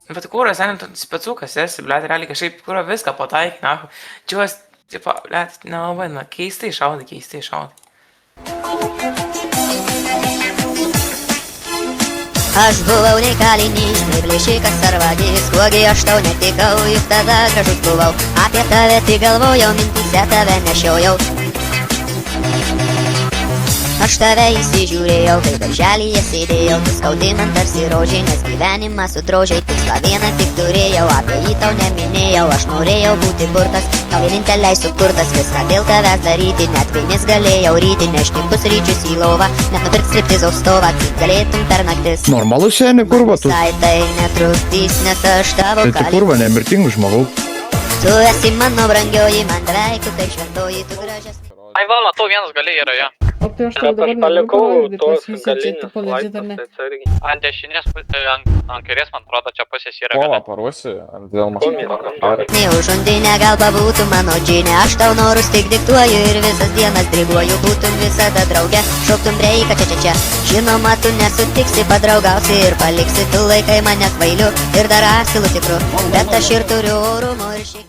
Bet kūras, seniai, tu specukas esi, blėt, realiai kažkaip kūro viską pataikai, na. Čiūvas, tipo, blėt, nelabai, na, keistai šaudai, keistai šaudai. Aš buvau nei kalinys, nei plėšikas ar vagis, kuogi aš tau netikau, juk tada gražus buvau. Apie tave tik galvojau, mintyse tave nešiojau. Aš tave įsižiūrėjau, kai darželyje sėdėjau, tu skaudai man tarsi rožiai, nes gyvenimą sudrožiai, tikslą vieną tik turėjau, apie jį tau neminėjau, aš norėjau būti burtas, tau vieninteliai sukurtas, viską dėl tavęs daryti, net vienis galėjau ryti, nešti pusryčius į lovą, net nupirkt striptizo stovą, kaip galėtum per naktis. Normalu seniai, kurva tu. Visai tai netrukdys, nes aš tavo Tai tu kurva, nemirtingų žmogau. Tu esi mano brangioji, man beveik tu kaip šventoji, tu gražias. Ai va, matau, vienas galiai yra jo. O tai aš tau dabar negaliu parodyti, pas visi čia tipo legit ar ne? Ant dešinės, ant kairės, man atrodo, čia pusės yra. Kovą paruosi, ar dėl mašinų. Nei už undinę gal pabūtų mano džinė, aš tau norus tik diktuoju ir visas dienas driguoju, būtum visada drauge, šoktum breiką čia. Žinoma, tu nesutiksi, padraugausi ir paliksi, tu laikai mane kvailiu ir dar asilu tikru, bet aš ir turiu orumo ir šiek tiek.